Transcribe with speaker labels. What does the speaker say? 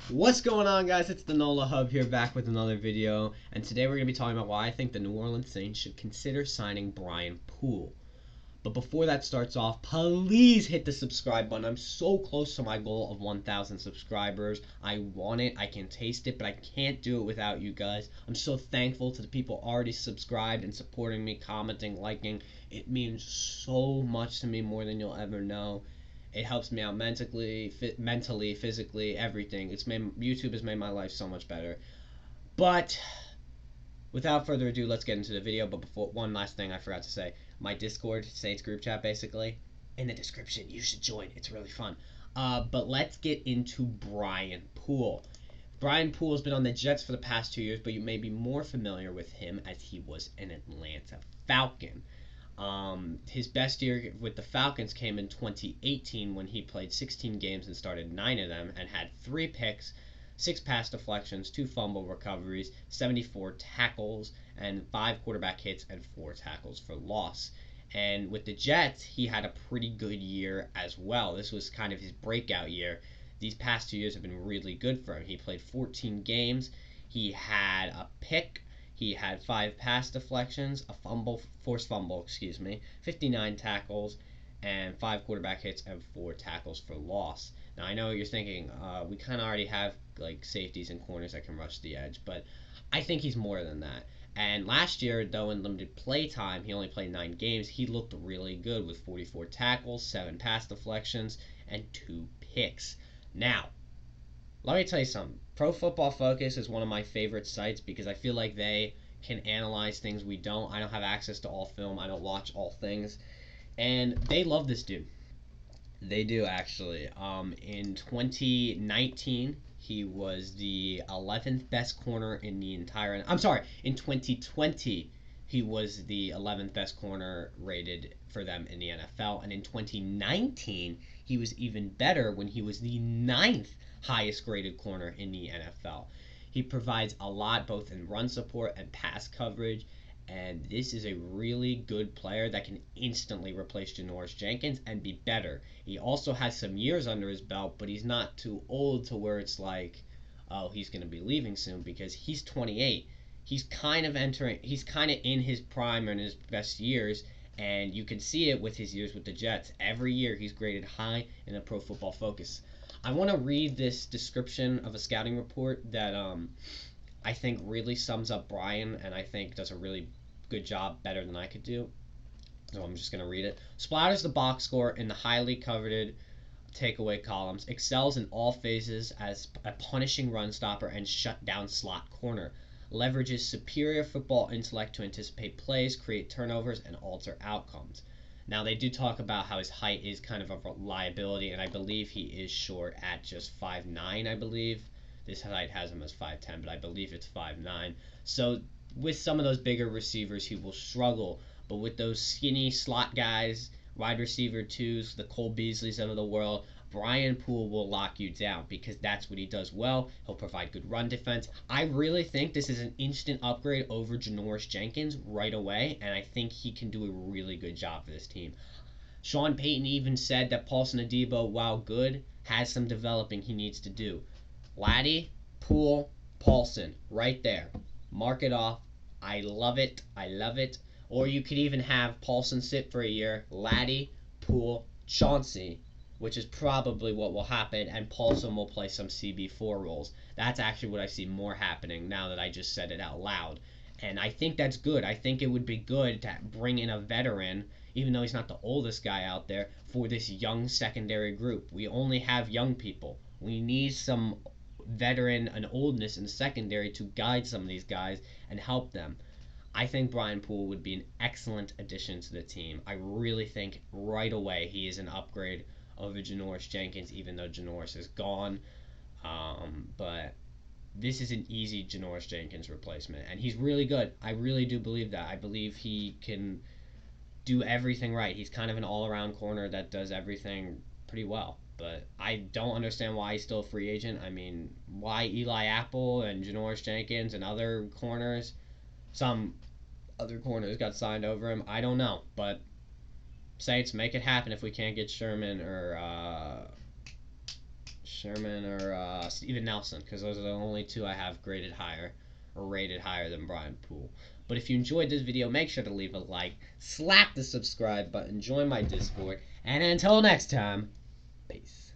Speaker 1: What's going on, guys? It's the NOLA Hub here, back with another video, and today we're going to be talking about why I think the New Orleans Saints should consider signing Brian Poole. But before that starts off, please hit the subscribe button. I'm so close to my goal of 1,000 subscribers. I want it, I can taste it, but I can't do it without you guys. I'm so thankful to the people already subscribed and supporting me, commenting, liking. It means so much to me, more than you'll ever know. It helps me out mentally, physically, everything. YouTube has made my life so much better. But without further ado, let's get into the video. But before, one last thing I forgot to say: my Discord Saints group chat, basically in the description. You should join. It's really fun. But let's get into Brian Poole. Brian Poole has been on the Jets for the past 2 years, but you may be more familiar with him as he was an Atlanta Falcon. His best year with the Falcons came in 2018 when he played 16 games and started 9 of them and had 3 picks, 6 pass deflections, 2 fumble recoveries, 74 tackles, and 5 quarterback hits and 4 tackles for loss. And with the Jets, he had a pretty good year as well. This was kind of his breakout year. These past 2 years have been really good for him. He played 14 games. He had a pick. He had 5 pass deflections, forced fumble, 59 tackles, and 5 quarterback hits and 4 tackles for loss. Now I know what you're thinking. We kind of already have like safeties and corners that can rush the edge, but I think he's more than that. And last year, though, in limited play time, he only played 9 games. He looked really good with 44 tackles, 7 pass deflections, and 2 picks. Now, let me tell you something. Pro Football Focus is one of my favorite sites because I feel like they can analyze things we don't. I don't have access to all film. I don't watch all things. And they love this dude. They do, actually. In 2019, he was the 11th best corner in the entire... I'm sorry, in 2020, he was the 11th best corner rated for them in the NFL. And in 2019, he was even better when he was the 9th highest graded corner in the NFL. He provides a lot both in run support and pass coverage, and this is a really good player that can instantly replace Janoris Jenkins and be better. He also has some years under his belt, but he's not too old to where it's like, oh, he's going to be leaving soon, because he's 28. He's kind of in his prime and his best years, and you can see it with his years with the Jets. Every year he's graded high in a Pro Football Focus. I want to read this description of a scouting report that I think really sums up Brian, and I think does a really good job, better than I could do. So I'm just going to read it. Splatters the box score in the highly coveted takeaway columns. Excels in all phases as a punishing run stopper and shut down slot corner. Leverages superior football intellect to anticipate plays, create turnovers, and alter outcomes. Now, they do talk about how his height is kind of a liability, and I believe he is short at just 5'9", I believe. This height has him as 5'10", but I believe it's 5'9". So with some of those bigger receivers, he will struggle. But with those skinny slot guys, wide receiver twos, the Cole Beasleys of the world, Brian Poole will lock you down because that's what he does well. He'll provide good run defense. I really think this is an instant upgrade over Janoris Jenkins right away, and I think he can do a really good job for this team. Sean Payton even said that Paulson Adebo, while good, has some developing he needs to do. Laddie, Poole, Paulson, right there. Mark it off. I love it. I love it. Or you could even have Paulson sit for a year, Laddie, Poole, Chauncey, which is probably what will happen, and Paulson will play some CB4 roles. That's actually what I see more happening now that I just said it out loud. And I think that's good. I think it would be good to bring in a veteran, even though he's not the oldest guy out there, for this young secondary group. We only have young people. We need some veteran and oldness in the secondary to guide some of these guys and help them. I think Brian Poole would be an excellent addition to the team. I really think right away he is an upgrade over Janoris Jenkins, even though Janoris is gone. But this is an easy Janoris Jenkins replacement, and he's really good. I really do believe that. I believe he can do everything right. He's kind of an all-around corner that does everything pretty well. But I don't understand why he's still a free agent. I mean, why Eli Apple and Janoris Jenkins and some other corners got signed over him, I don't know. But Saints, make it happen if we can't get Sherman or Sherman or Steven Nelson, because those are the only two I have graded higher or rated higher than Brian Poole. But if you enjoyed this video, make sure to leave a like, slap the subscribe button, join my Discord, and until next time, peace.